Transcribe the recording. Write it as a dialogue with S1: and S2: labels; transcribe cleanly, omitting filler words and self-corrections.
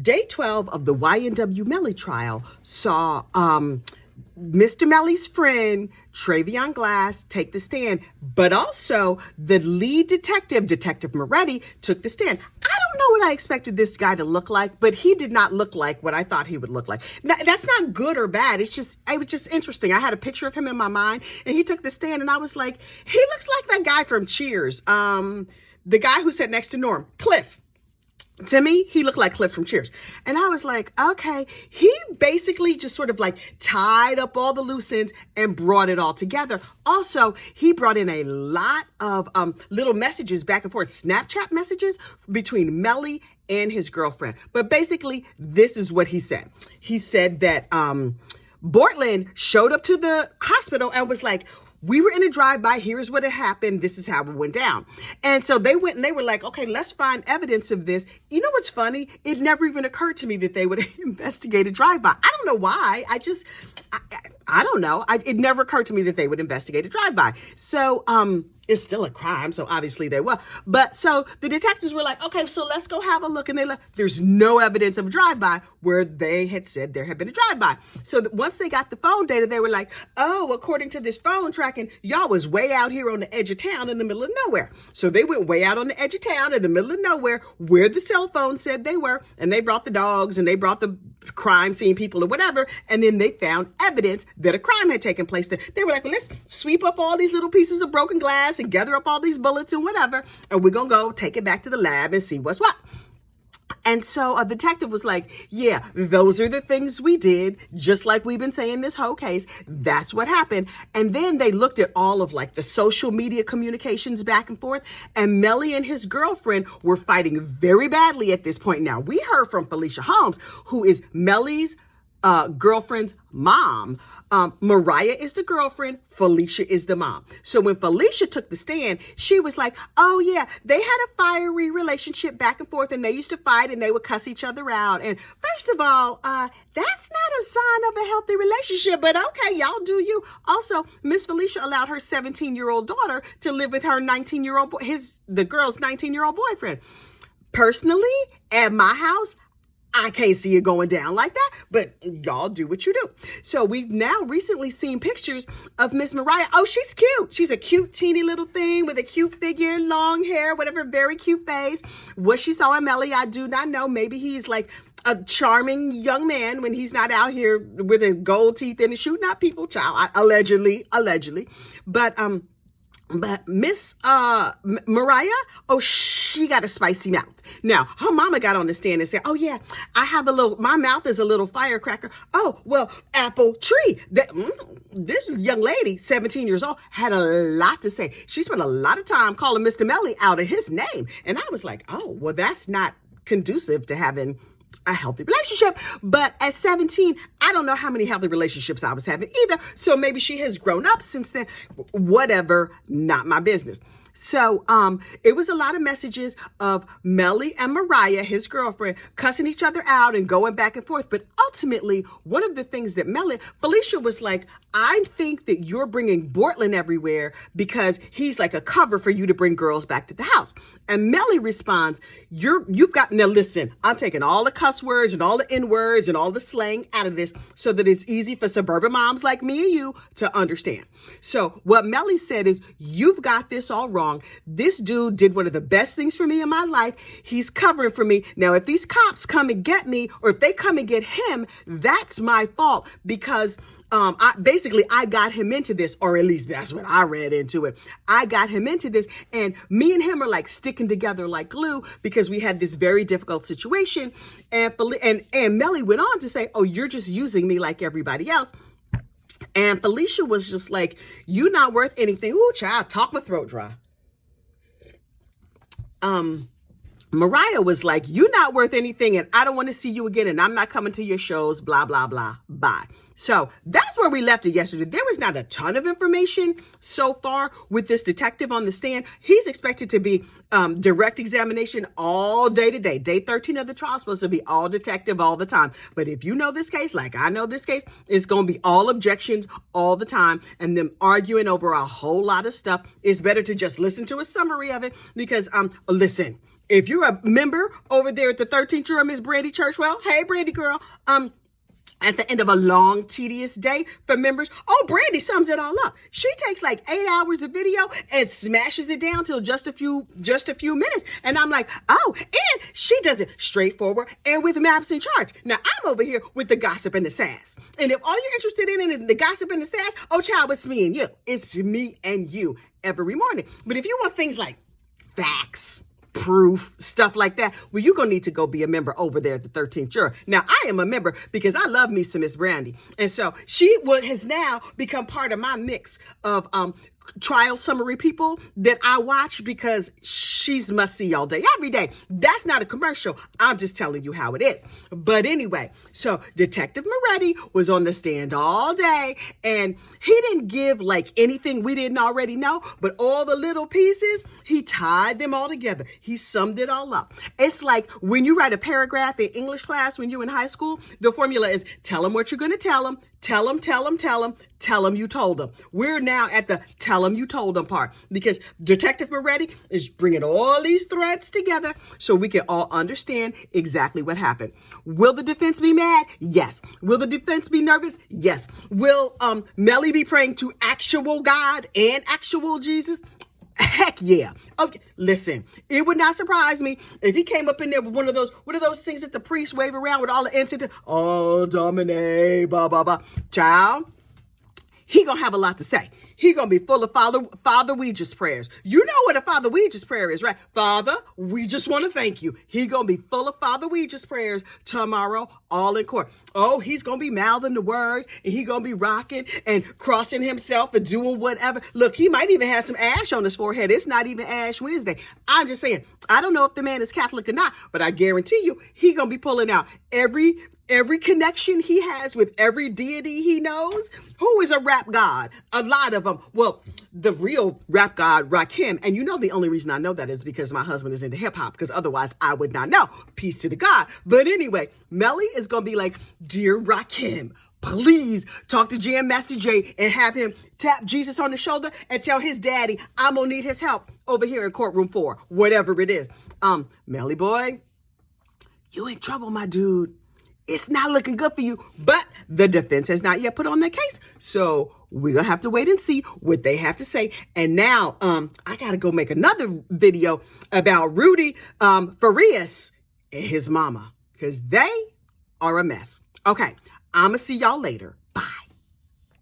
S1: Day 12 of the YNW Melly trial saw Mr. Melly's friend, Travion Glass, take the stand, but also the lead detective, Detective Morretti, took the stand. I don't know what I expected this guy to look like, but he did not look like what I thought he would look like. Now, that's not good or bad. It was just interesting. I had a picture of him in my mind, and he took the stand, and I was like, he looks like that guy from Cheers. The guy who sat next to Norm, Cliff. To me, he looked like Cliff from Cheers. And I was like, okay, he basically just sort of like tied up all the loose ends and brought it all together. Also, he brought in a lot of little messages back and forth, Snapchat messages between Melly and his girlfriend. But basically, this is what he said. He said that Bortland showed up to the hospital and was like, we were in a drive-by. Here's what had happened. This is how it went down. And so they went and they were like, okay, let's find evidence of this. You know what's funny? It never even occurred to me that they would investigate a drive-by. I don't know why. I don't know. It never occurred to me that they would investigate a drive-by. So it's still a crime. So obviously they will. But so the detectives were like, okay, so let's go have a look. And there's no evidence of a drive-by where they had said there had been a drive-by. So once they got the phone data, they were like, oh, according to this phone tracking, y'all was way out here on the edge of town in the middle of nowhere. So they went way out on the edge of town in the middle of nowhere where the cell phone said they were. And they brought the dogs and they brought the crime scene people or whatever. And then they found evidence that a crime had taken place there. They were like, well, let's sweep up all these little pieces of broken glass and gather up all these bullets and whatever. And we're going to go take it back to the lab and see what's what. And so a detective was like, yeah, those are the things we did, just like we've been saying this whole case. That's what happened. And then they looked at all of like the social media communications back and forth. And Melly and his girlfriend were fighting very badly at this point. Now, we heard from Felicia Holmes, who is Melly's girlfriend's mom. Mariah is the girlfriend. Felicia is the mom. So when Felicia took the stand, she was like, oh yeah, they had a fiery relationship back and forth and they used to fight and they would cuss each other out. And first of all, that's not a sign of a healthy relationship, but okay, y'all do you. Also, Miss Felicia allowed her 17-year-old daughter to live with her 19-year-old the girl's 19-year-old boyfriend. Personally, at my house, I can't see it going down like that, but y'all do what you do. So we've now recently seen pictures of Miss Mariah. Oh, she's cute. She's a cute, teeny little thing with a cute figure, long hair, whatever, very cute face. What she saw in Melly, I do not know. Maybe he's like a charming young man when he's not out here with his gold teeth and shooting at people, child. Allegedly. But Miss Mariah, oh, she got a spicy mouth. Now, her mama got on the stand and said, oh yeah, my mouth is a little firecracker. Oh, well, apple tree. This young lady, 17 years old, had a lot to say. She spent a lot of time calling Mr. Melly out of his name. And I was like, oh, well, that's not conducive to having a healthy relationship. But at 17, I don't know how many healthy relationships I was having either. So maybe she has grown up since then. Whatever, not my business. So it was a lot of messages of Melly and Mariah, his girlfriend, cussing each other out and going back and forth. But ultimately, one of the things that Felicia was like, I think that you're bringing Bortland everywhere because he's like a cover for you to bring girls back to the house. And Melly responds, now listen, I'm taking all the cuss words and all the N words and all the slang out of this so that it's easy for suburban moms like me and you to understand. So what Melly said is, you've got this all wrong. This dude did one of the best things for me in my life. He's covering for me. Now, if these cops come and get me, or if they come and get him, that's my fault because I got him into this, or at least that's what I read into it. I got him into this, and me and him are like sticking together like glue because we had this very difficult situation. And Melly went on to say, oh, you're just using me like everybody else. And Felicia was just like, you not worth anything. Ooh, child, talk my throat dry. Mariah was like, you're not worth anything and I don't want to see you again and I'm not coming to your shows, blah, blah, blah, bye. So that's where we left it yesterday. There was not a ton of information so far with this detective on the stand. He's expected to be direct examination all day today. Day 13 of the trial is supposed to be all detective all the time. But if you know this case, like I know this case, it's going to be all objections all the time and them arguing over a whole lot of stuff. It's better to just listen to a summary of it because, listen, if you're a member over there at the 13th Juror, Miss Brandy Churchwell, hey, Brandy girl, at the end of a long, tedious day for members. Oh, Brandy sums it all up. She takes like 8 hours of video and smashes it down till just a few minutes. And I'm like, oh, and she does it straightforward and with maps and charts. Now I'm over here with the gossip and the sass. And if all you're interested in is the gossip and the sass, oh child, it's me and you. It's me and you every morning. But if you want things like facts, proof, stuff like that, well, you're going to need to go be a member over there at the 13th Juror. Now, I am a member because I love me some Miss Brandy. And so she has now become part of my mix of trial summary people that I watch because she's must see all day, every day. That's not a commercial. I'm just telling you how it is. But anyway, so Detective Morretti was on the stand all day and he didn't give like anything we didn't already know, but all the little pieces, he tied them all together. He summed it all up. It's like when you write a paragraph in English class when you're in high school, the formula is tell them what you're going to tell them, tell them you told them. We're now at the tell them you told them part because Detective Morretti is bringing all these threads together so we can all understand exactly what happened. Will the defense be mad? Yes. Will the defense be nervous? Yes. Will Melly be praying to actual God and actual Jesus? Heck yeah. Okay, listen, it would not surprise me if he came up in there with one of those things that the priests wave around with all the incense. Oh, Domine, blah, blah, blah. Child, he gonna have a lot to say. He gonna be full of Father Ouija's prayers. You know what a Father Ouija's prayer is, right? Father, we just want to thank you. He gonna be full of Father Ouija's prayers tomorrow, all in court. Oh, he's gonna be mouthing the words, and he gonna be rocking and crossing himself and doing whatever. Look, he might even have some ash on his forehead. It's not even Ash Wednesday. I'm just saying, I don't know if the man is Catholic or not, but I guarantee you, he gonna be pulling out every connection he has with every deity he knows. Who is a rap god? A lot of them. Well, the real rap god, Rakim. And you know the only reason I know that is because my husband is into hip hop, because otherwise I would not know. Peace to the God. But anyway, Melly is going to be like, Dear Rakim, please talk to Jam Master Jay and have him tap Jesus on the shoulder and tell his daddy I'm going to need his help over here in courtroom 4, whatever it is. Melly boy, you in trouble, my dude. It's not looking good for you, but the defense has not yet put on their case. So we're going to have to wait and see what they have to say. And now I got to go make another video about Rudy Farias and his mama because they are a mess. Okay, I'm going to see y'all later.